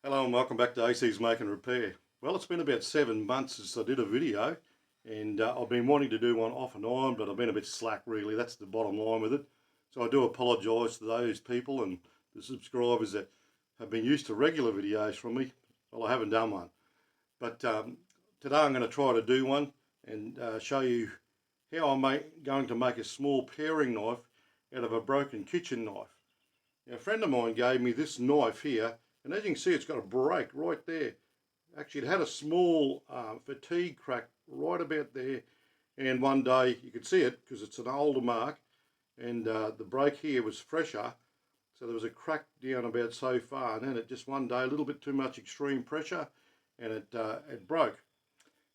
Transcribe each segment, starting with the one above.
Hello and welcome back to AC's Make and Repair. Well, it's been about 7 months since I did a video, and I've been wanting to do one off and on, but I've been a bit slack really. That's the bottom line with it. So I do apologise to those people and the subscribers that have been used to regular videos from me. Well, I haven't done one. But today I'm going to try to do one and show you how I'm going to make a small paring knife out of a broken kitchen knife. Now, a friend of mine gave me this knife here, and as you can see, it's got a break right there. Actually, it had a small fatigue crack right about there, and one day you could see it because it's an older mark, and the break here was fresher, so there was a crack down about so far, and then it just one day, a little bit too much extreme pressure, and it broke.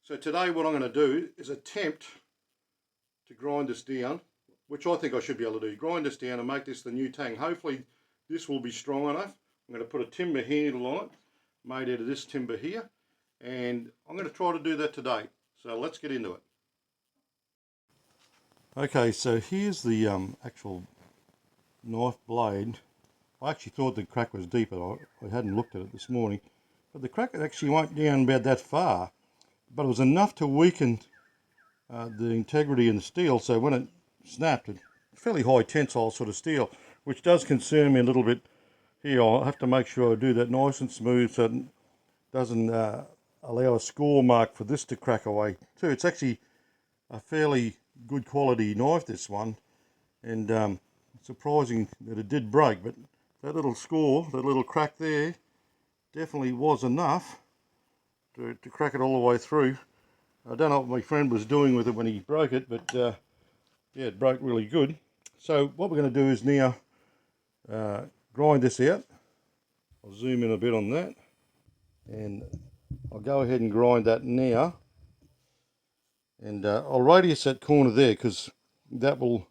So today what I'm going to do is attempt to grind this down, which I think I should be able to do. Grind this down and make this the new tang. Hopefully this will be strong enough. I'm going to put a timber handle on it, made out of this timber here, and I'm going to try to do that today. So let's get into it. Okay, so here's the actual knife blade. I actually thought the crack was deeper. I hadn't looked at it this morning, but the crack actually went down about that far, but it was enough to weaken the integrity in the steel, so when it snapped, it's fairly high tensile sort of steel, which does concern me a little bit. Here I'll have to make sure I do that nice and smooth so it doesn't allow a score mark for this to crack away too. It's actually a fairly good quality knife, this one, and surprising that it did break, but that little score, that little crack there, definitely was enough to crack it all the way through. I don't know what my friend was doing with it when he broke it, but yeah, it broke really good. So what we're going to do is now grind this out. I'll zoom in a bit on that, and I'll go ahead and grind that now. And I'll radius that corner there because that will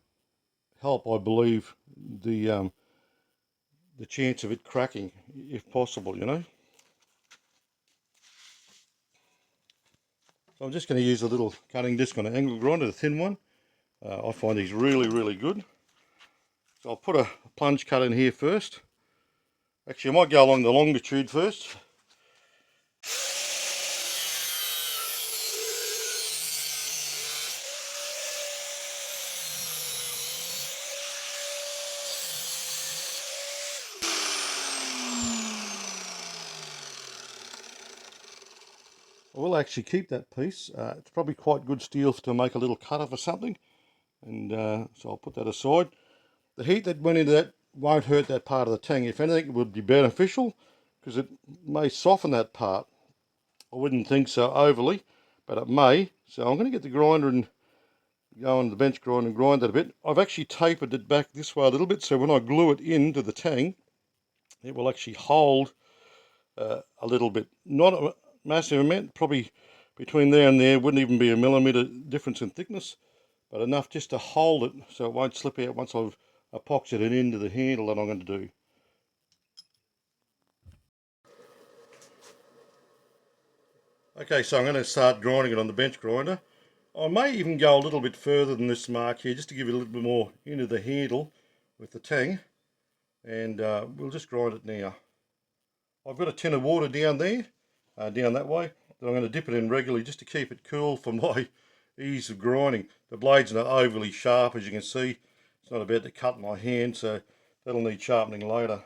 help, I believe, the chance of it cracking, if possible, you know. So I'm just going to use a little cutting disc on an angle grinder, the thin one. I find these really good. So I'll put a plunge cut in here first. Actually, I might go along the longitude first. I will actually keep that piece. It's probably quite good steel to make a little cutter for something, and so I'll put that aside. The heat that went into that won't hurt that part of the tang. If anything, it would be beneficial because it may soften that part. I wouldn't think so overly, but it may. So I'm going to get the grinder and go on the bench grinder and grind that a bit. I've actually tapered it back this way a little bit, so when I glue it into the tang, it will actually hold a little bit. Not a massive amount, probably between there and there wouldn't even be a millimetre difference in thickness, but enough just to hold it so it won't slip out once I've epoxied it into the handle that I'm going to do. Okay, so I'm going to start grinding it on the bench grinder. I may even go a little bit further than this mark here just to give it a little bit more into the handle with the tang, and we'll just grind it now. I've got a tin of water down there, down that way, that I'm going to dip it in regularly just to keep it cool for my ease of grinding. The blade's not overly sharp, as you can see. It's not about to cut my hand, so that'll need sharpening later.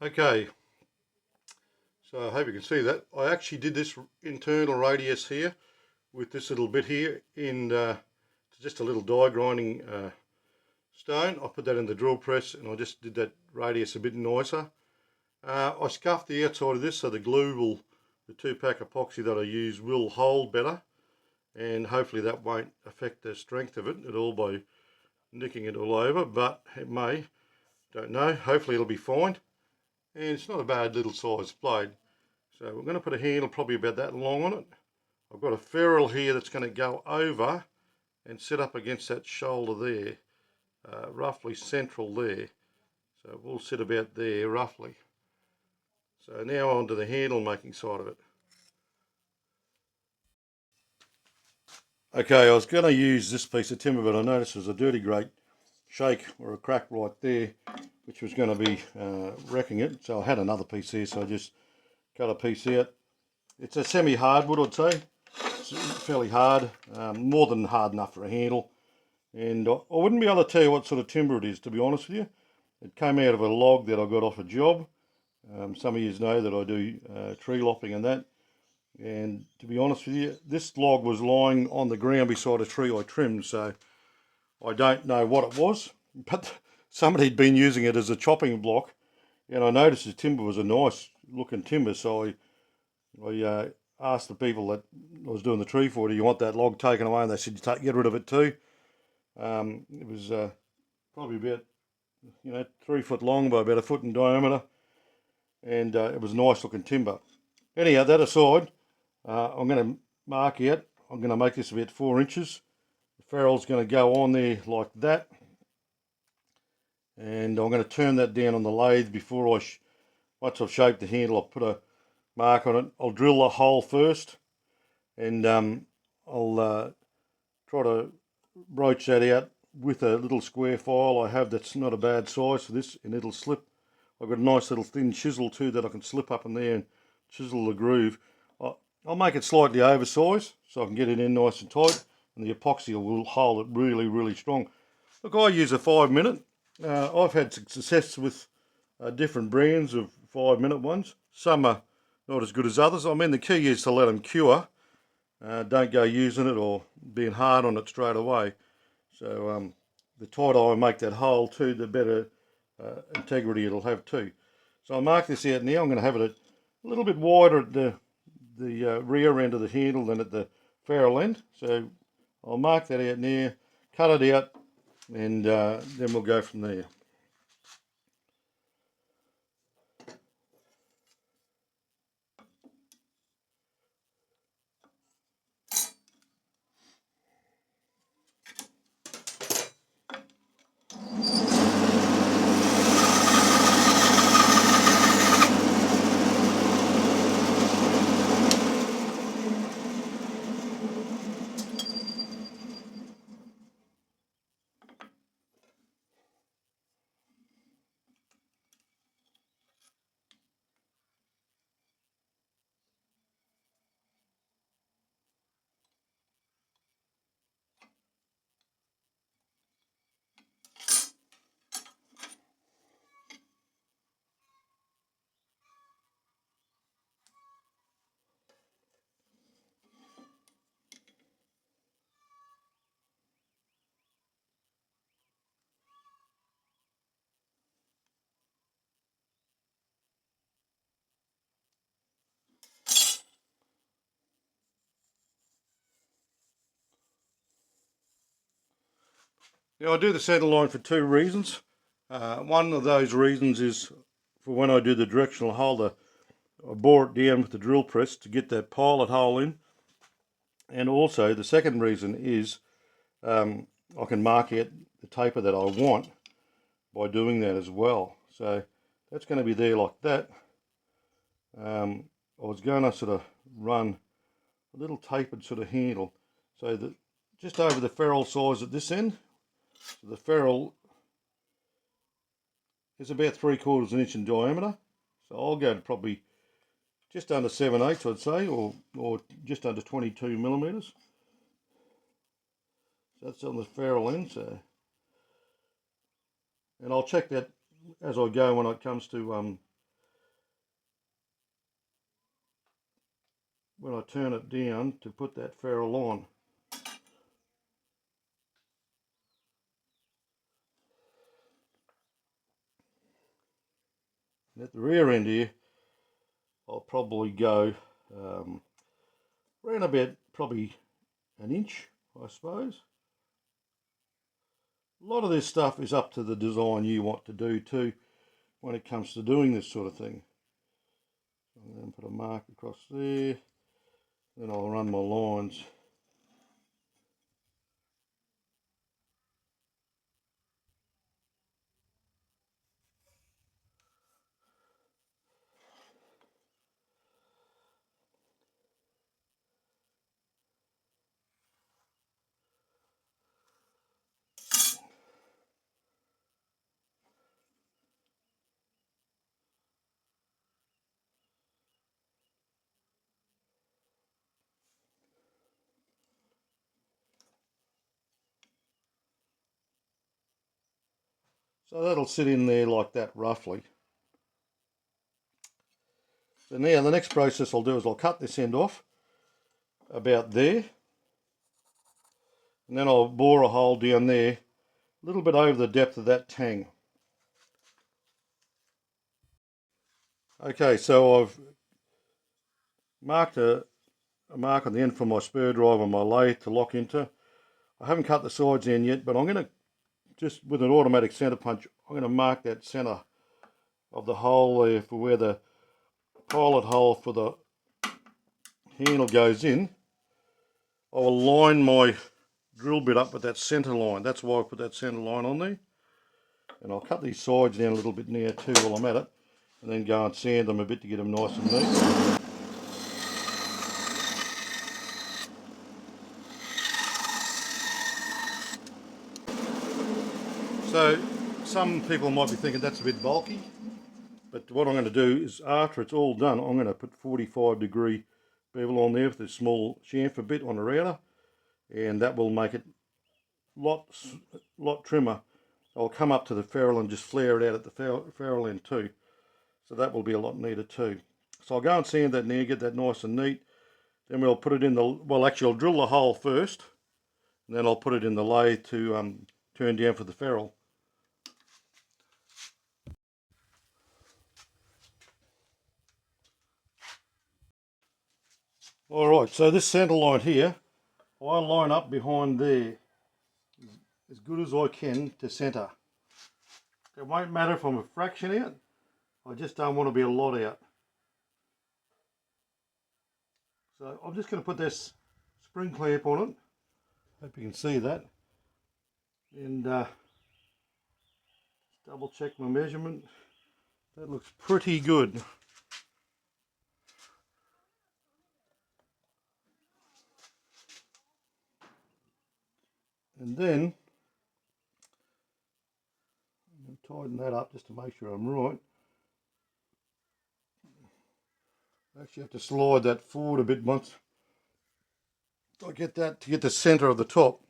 Okay, so I hope you can see that. I actually did this internal radius here with this little bit here in just a little die grinding stone. I put that in the drill press and I just did that radius a bit nicer. I scuffed the outside of this so the glue will, the 2-pack epoxy that I use will hold better, and hopefully that won't affect the strength of it at all by nicking it all over, but it may, don't know. Hopefully it'll be fine, and it's not a bad little size blade. So we're going to put a handle probably about that long on it. I've got a ferrule here that's going to go over and sit up against that shoulder there, roughly central there. So we'll sit about there roughly. So now on to the handle making side of it. Okay, I was going to use this piece of timber, but I noticed there's a dirty great shake or a crack right there, which was going to be wrecking it. So I had another piece here, so I just cut a piece out. It's a semi-hardwood, I'd say. It's fairly hard, more than hard enough for a handle. And I wouldn't be able to tell you what sort of timber it is, to be honest with you. It came out of a log that I got off a job. Some of you know that I do tree lopping and that. And to be honest with you, this log was lying on the ground beside a tree I trimmed, so I don't know what it was, but somebody had been using it as a chopping block, and I noticed the timber was a nice looking timber, so I asked the people that I was doing the tree for, do you want that log taken away? And they said, get rid of it too. It was probably about 3 foot long by about a foot in diameter, and it was nice looking timber. Anyhow, that aside, I'm going to mark out. I'm going to make this about 4 inches. The ferrule's going to go on there like that, and I'm going to turn that down on the lathe before once I've shaped the handle, I'll put a mark on it. I'll drill a hole first, and I'll try to broach that out with a little square file I have that's not a bad size for this, and it'll slip. I've got a nice little thin chisel too that I can slip up in there and chisel the groove. I'll make it slightly oversized so I can get it in nice and tight, and the epoxy will hold it really, really strong. Look, I use a 5-minute. I've had success with different brands of 5-minute ones. Some are not as good as others. I mean, the key is to let them cure. Don't go using it or being hard on it straight away. So the tighter I make that hole too, the better integrity it'll have too. So I'll mark this out now. I'm going to have it a little bit wider at the rear end of the handle than at the ferrule end. So I'll mark that out now, cut it out, and then we'll go from there. Now I do the centre line for 2 reasons. One of those reasons is for when I do the directional hole, I bore it down with the drill press to get that pilot hole in. And also the second reason is I can mark out the taper that I want by doing that as well. So that's going to be there like that. I was going to sort of run a little tapered sort of handle so that just over the ferrule size at this end. So the ferrule is about 3/4 inch in diameter. So I'll go to probably just under 7/8, I'd say, or just under 22 millimeters. So that's on the ferrule end. So, and I'll check that as I go when it comes to when I turn it down to put that ferrule on. And at the rear end here, I'll probably go around about probably an inch, I suppose. A lot of this stuff is up to the design you want to do too when it comes to doing this sort of thing. I'm going to put a mark across there, then I'll run my lines. So that'll sit in there like that roughly. So now the next process I'll do is I'll cut this end off about there, and then I'll bore a hole down there a little bit over the depth of that tang. Okay, so I've marked a mark on the end for my spur drive on my lathe to lock into. I haven't cut the sides in yet, but I'm going to, just with an automatic centre punch, I'm going to mark that centre of the hole there for where the pilot hole for the handle goes in. I will line my drill bit up with that centre line. That's why I put that centre line on there. And I'll cut these sides down a little bit now too while I'm at it, and then go and sand them a bit to get them nice and neat. So some people might be thinking that's a bit bulky, but what I'm going to do is, after it's all done, I'm going to put 45-degree bevel on there with a small chamfer bit on the router, and that will make it lot trimmer. I'll come up to the ferrule and just flare it out at the ferrule end too, so that will be a lot neater too. So I'll go and sand that now, get that nice and neat. Then we'll put it in the, well actually I'll drill the hole first, and then I'll put it in the lathe to turn down for the ferrule. Alright, so this centre line here, I line up behind there as good as I can to centre. It won't matter if I'm a fraction out, I just don't want to be a lot out. So I'm just going to put this spring clamp on it, hope you can see that, and double check my measurement. That looks pretty good. And then I'm going to tighten that up just to make sure I'm right. I actually have to slide that forward a bit once I get that to get the centre of the top.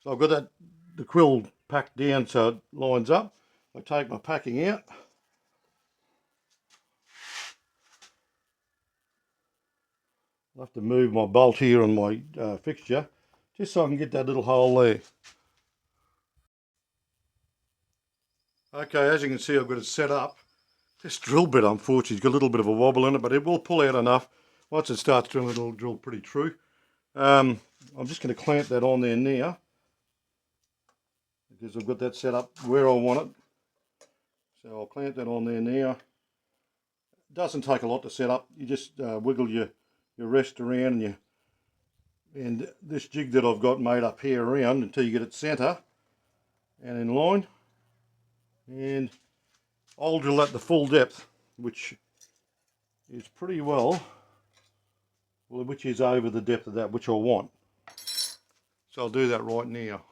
So I've got the quill packed down so it lines up. I take my packing out. I'll have to move my bolt here on my fixture just so I can get that little hole there. Okay, as you can see, I've got it set up. This drill bit, unfortunately, has got a little bit of a wobble in it, but it will pull out enough. Once it starts drilling, it'll drill pretty true. I'm just going to clamp that on there now, because I've got that set up where I want it. So I'll clamp that on there now. It doesn't take a lot to set up. You just wiggle your rest around and this jig that I've got made up here around until you get it centre and in line. And I'll drill at the full depth, which is pretty well, which is over the depth of that, which I want. So I'll do that right now.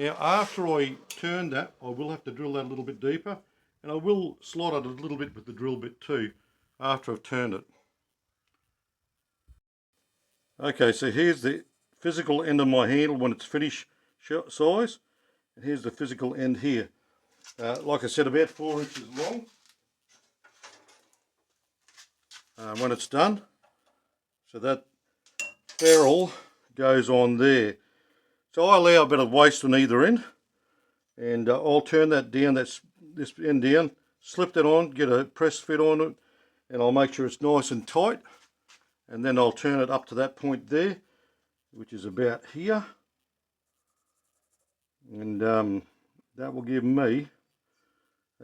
Now after I turn that, I will have to drill that a little bit deeper, and I will slot it a little bit with the drill bit too after I've turned it. Okay, so here's the physical end of my handle when it's finished size, and here's the physical end here. Like I said, about 4 inches long when it's done. So that ferrule goes on there. So I allow a bit of waste on either end, and I'll turn that down, this end down, slip that on, get a press fit on it, and I'll make sure it's nice and tight, and then I'll turn it up to that point there, which is about here, and that will give me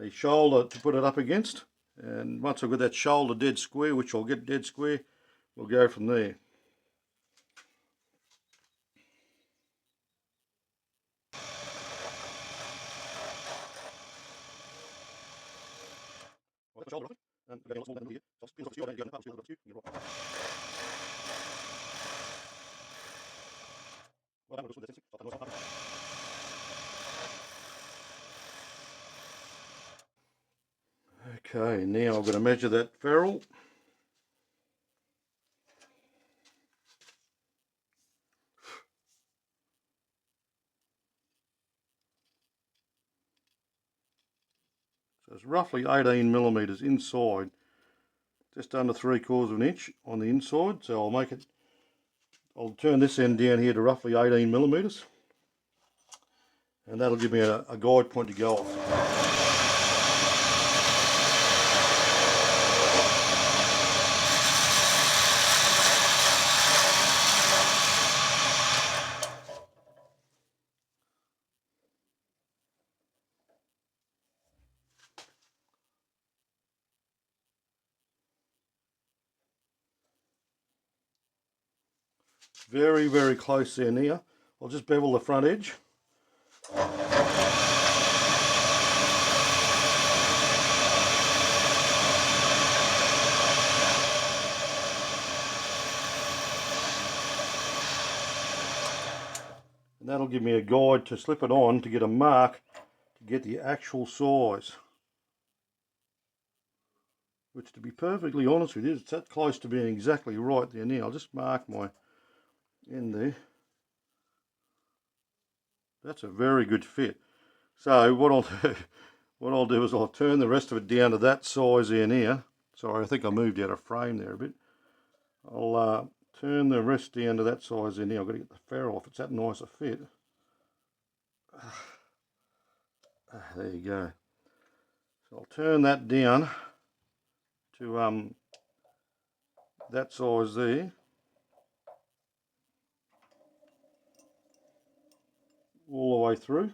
a shoulder to put it up against. And once I've got that shoulder dead square, which I'll get dead square, we'll go from there. Okay, now I'm going to measure that ferrule. So it's roughly 18 millimeters inside, just under 3/4 of an inch on the inside. So I'll turn this end down here to roughly 18 millimeters, and that'll give me a guide point to go off. Very, very close there now. I'll just bevel the front edge. And that'll give me a guide to slip it on to get a mark to get the actual size. Which, to be perfectly honest with you, it's that close to being exactly right there now. I'll just mark my end there. That's a very good fit. So what I'll do is I'll turn the rest of it down to that size there now. Sorry, I think I moved out of frame there a bit. I'll turn the rest down to that size there now. I've got to get the ferrule off. It's that nice a fit. There you go. So I'll turn that down to that size there. All the way through.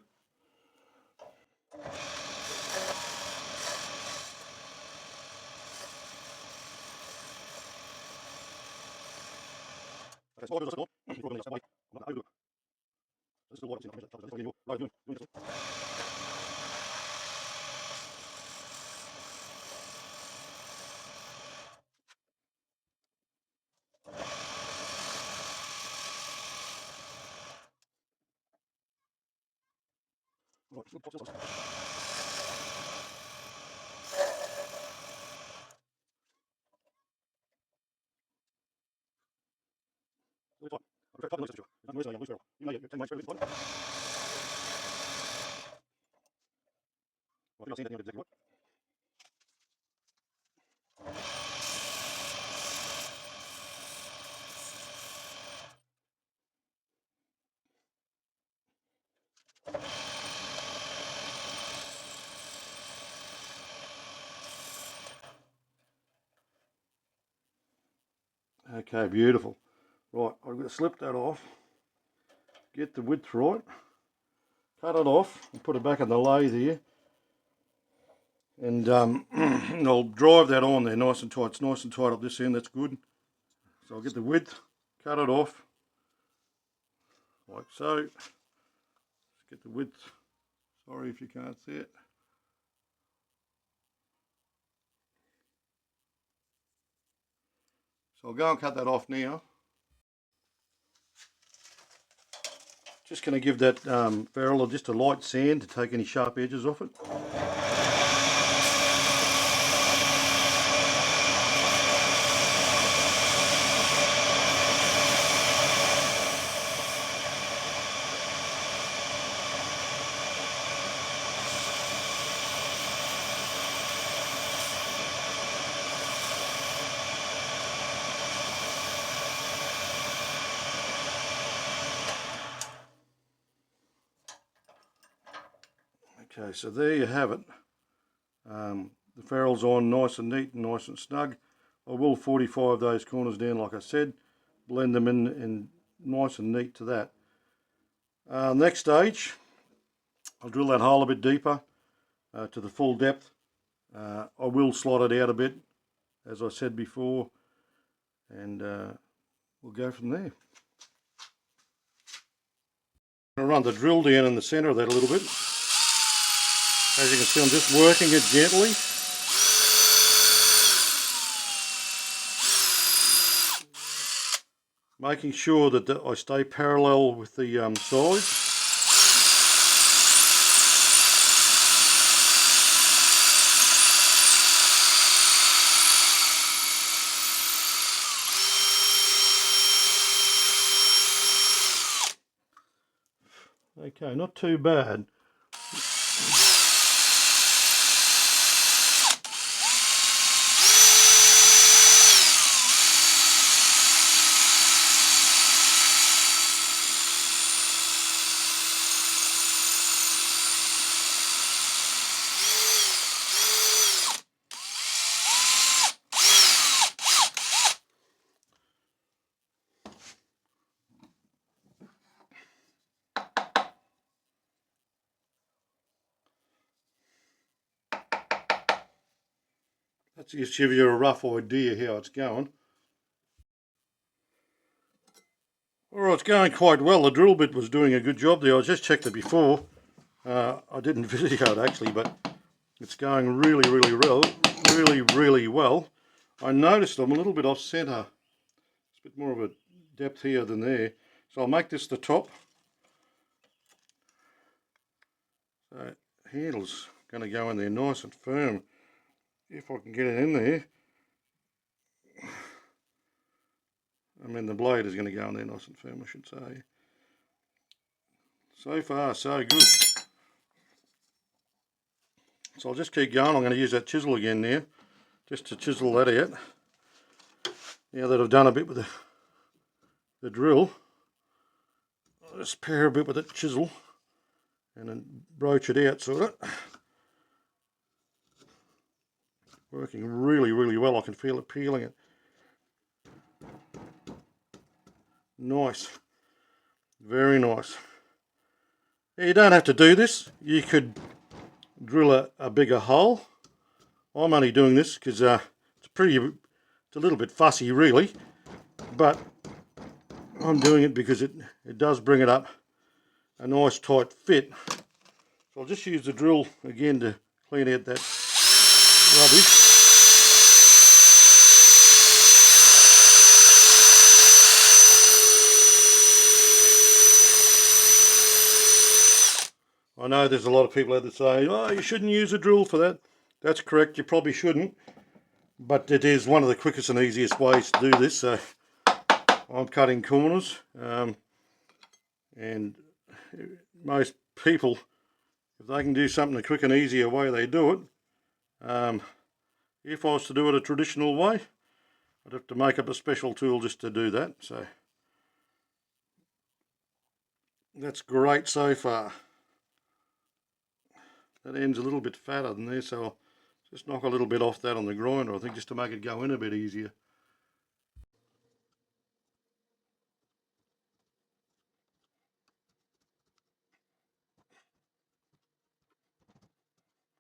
Okay, beautiful. Right, I've got to slip that off, get the width right, cut it off, and put it back in the lathe here. And I'll drive that on there nice and tight. It's nice and tight up this end, that's good. So I'll get the width, cut it off, like so. Let's get the width, sorry if you can't see it. So I'll go and cut that off now. Just going to give that ferrule just a light sand to take any sharp edges off it. Okay, so there you have it. The ferrule's on nice and neat and nice and snug. I will 45 those corners down like I said, blend them in and nice and neat to that. Next stage, I'll drill that hole a bit deeper to the full depth. I will slot it out a bit, as I said before, and we'll go from there. I'm going to run the drill down in the centre of that a little bit. As you can see, I'm just working it gently. Making sure that I stay parallel with the sides. Okay, not too bad. That just gives you a rough idea how it's going. Alright, it's going quite well. The drill bit was doing a good job there. I just checked it before. I didn't video it actually, but it's going really well. I noticed I'm a little bit off centre. It's a bit more of a depth here than there. So I'll make this the top. So handle's going to go in there nice and firm. If I can get it in there. I mean, the blade is going to go in there nice and firm, I should say. So far, so good. So I'll just keep going. I'm going to use that chisel again now, just to chisel that out. Now that I've done a bit with the drill, I'll just pair a bit with that chisel and then broach it out, sort of. Working really well. I can feel it peeling it. Nice. Very nice. You don't have to do this. You could drill a bigger hole. I'm only doing this because it's a little bit fussy really, but I'm doing it because it does bring it up a nice tight fit. So I'll just use the drill again to clean out that rubbish. I know there's a lot of people out there saying, oh, you shouldn't use a drill for that. That's correct, you probably shouldn't. But it is one of the quickest and easiest ways to do this. So I'm cutting corners. And most people, if they can do something a quick and easier way, they do it. If I was to do it a traditional way, I'd have to make up a special tool just to do that. So that's great so far. That end's a little bit fatter than there, so I'll just knock a little bit off that on the grinder, I think, just to make it go in a bit easier.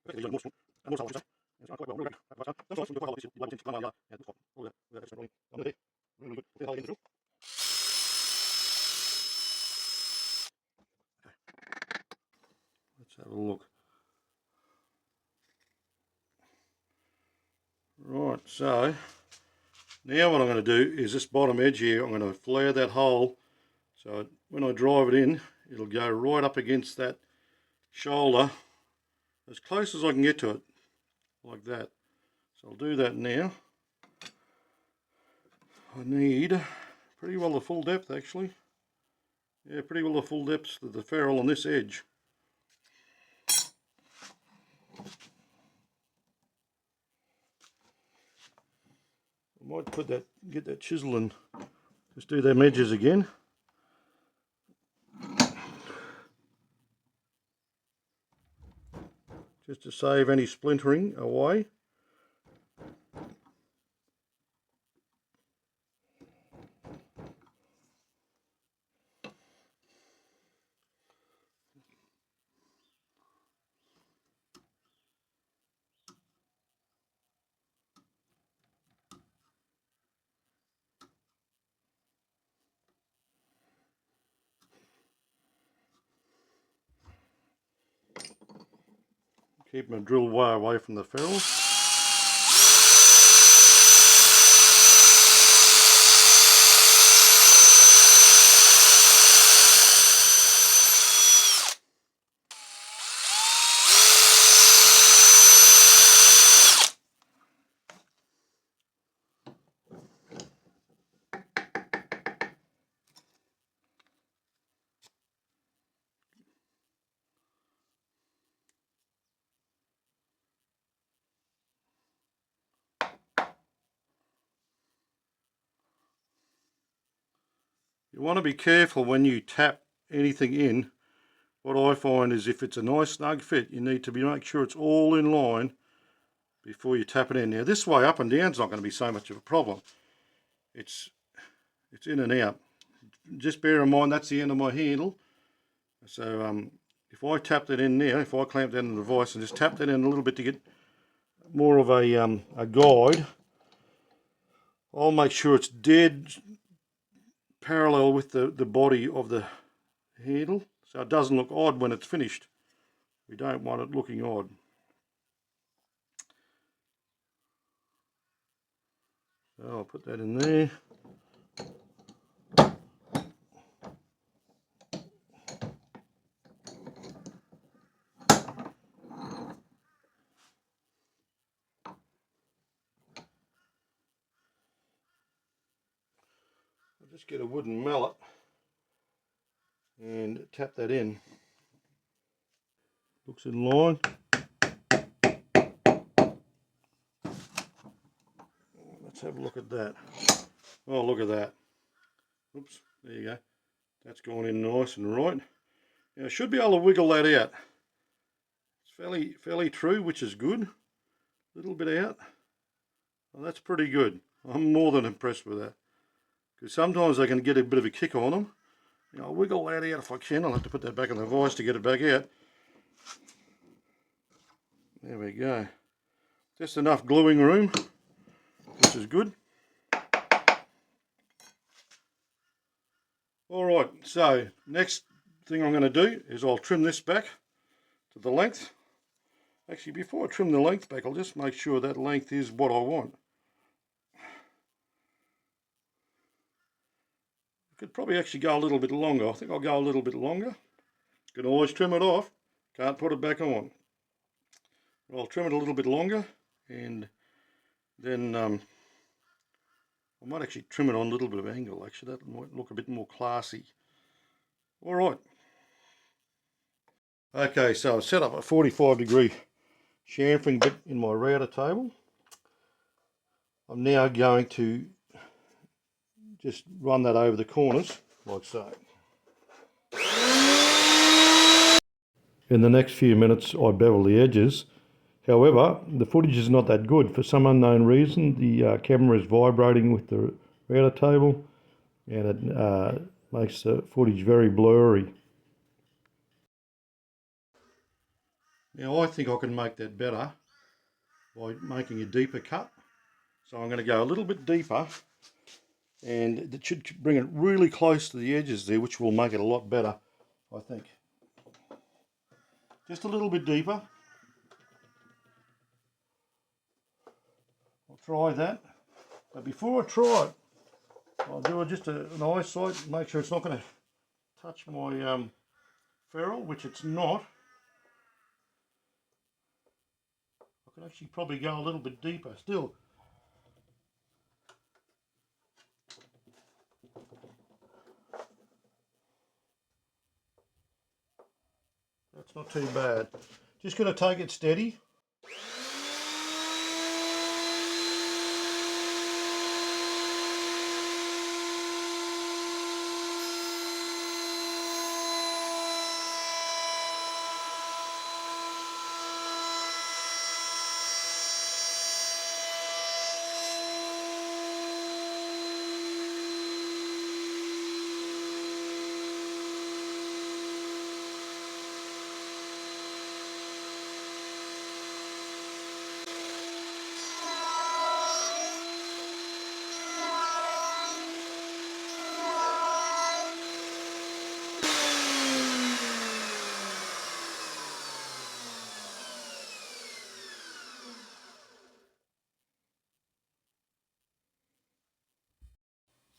Let's have a look. Right, so now what I'm going to do is this bottom edge here, I'm going to flare that hole so when I drive it in, it'll go right up against that shoulder as close as I can get to it, like that. So I'll do that now. I need pretty well the full depth actually. Yeah, pretty well the full depth of the ferrule on this edge. I might get that chisel and just do them edges again. Just to save any splintering away. Keep my drill way away from the ferrule. You want to be careful when you tap anything in. What I find is if it's a nice snug fit, you need to make sure it's all in line before you tap it in. Now this way up and down is not going to be so much of a problem. It's in and out. Just bear in mind that's the end of my handle. So if I tapped it in now, if I clamped down on the vise and just tapped it in a little bit to get more of a guide, I'll make sure it's dead parallel with the body of the handle, so it doesn't look odd when it's finished. We don't want it looking odd. So I'll put that in there. I'll just get a wooden mallet and tap that in. Looks in line. Let's have a look at that. Oh, look at that. Oops, there you go. That's gone in nice and right. Now I should be able to wiggle that out. It's fairly true, which is good. A little bit out. Well, that's pretty good. I'm more than impressed with that. Because sometimes I can get a bit of a kick on them. You know, I'll wiggle that out if I can. I'll have to put that back in the vise to get it back out. There we go. Just enough gluing room, which is good. Alright, so next thing I'm going to do is I'll trim this back to the length. Actually, before I trim the length back, I'll just make sure that length is what I want. I could probably actually go a little bit longer. I think I'll go a little bit longer. Can always trim it off. Can't put it back on. I'll trim it a little bit longer, and then I might actually trim it on a little bit of angle. Actually, that might look a bit more classy. All right. Okay, so I've set up a 45-degree chamfering bit in my router table. I'm now going to just run that over the corners like so. In the next few minutes I bevel the edges. However, the footage is not that good. For some unknown reason, the camera is vibrating with the router table, and it makes the footage very blurry. Now I think I can make that better by making a deeper cut. So I'm going to go a little bit deeper, and it should bring it really close to the edges there, which will make it a lot better, I think. Just a little bit deeper. I'll try that. But before I try it, I'll do just an eyesight, make sure it's not going to touch my ferrule, which it's not. I could actually probably go a little bit deeper still. That's not too bad. Just going to take it steady.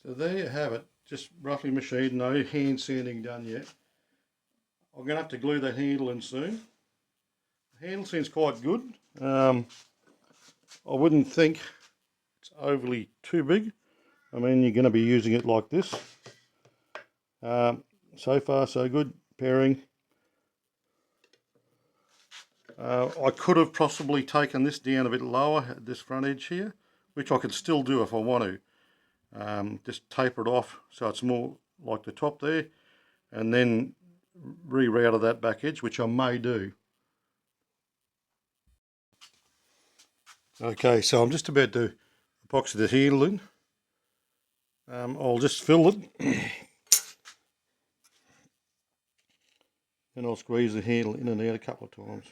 So there you have it, just roughly machined, no hand sanding done yet. I'm going to have to glue the handle in soon. The handle seems quite good. I wouldn't think it's overly too big. I mean, you're going to be using it like this. So far so good, pairing. I could have possibly taken this down a bit lower at this front edge here, which I can still do if I want to. Just taper it off so it's more like the top there, and then rerouter that back edge, which I may do. Okay, so I'm just about to epoxy the handle in. I'll just fill it and I'll squeeze the handle in and out a couple of times.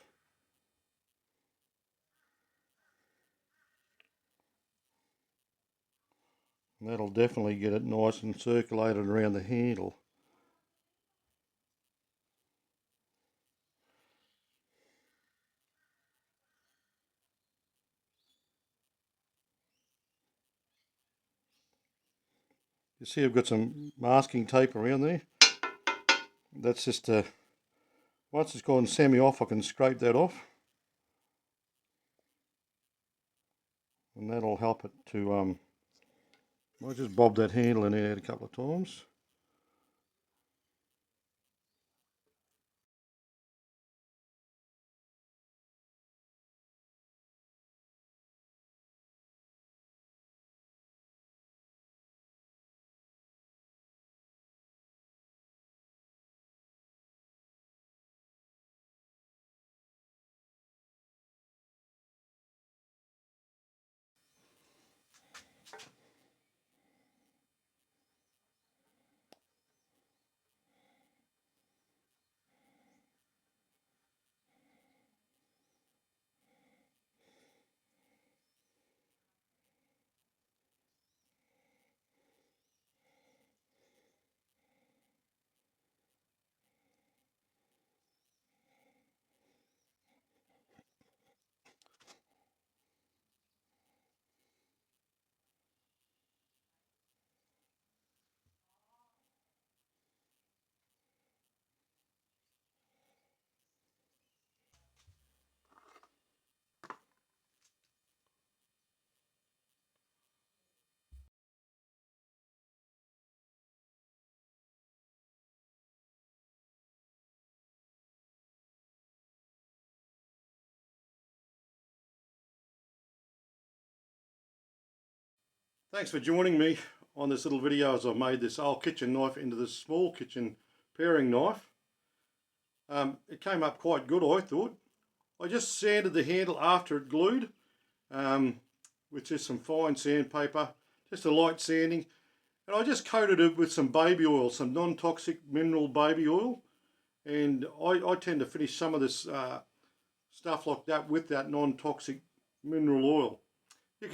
And that'll definitely get it nice and circulated around the handle. You see I've got some masking tape around there. That's just once it's gone semi-off, I can scrape that off. And that'll help it to, I'll just bob that handle in and out a couple of times. Thanks for joining me on this little video as I've made this old kitchen knife into this small kitchen paring knife. It came up quite good, I thought. I just sanded the handle after it glued with just some fine sandpaper, just a light sanding, and I just coated it with some baby oil, some non-toxic mineral baby oil, and I tend to finish some of this stuff like that with that non-toxic mineral oil. You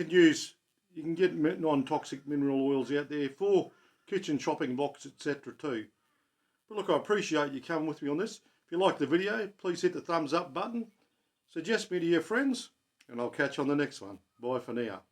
can get non-toxic mineral oils out there for kitchen chopping blocks, etc. too. But look, I appreciate you coming with me on this. If you like the video, please hit the thumbs up button. Suggest me to your friends, and I'll catch you on the next one. Bye for now.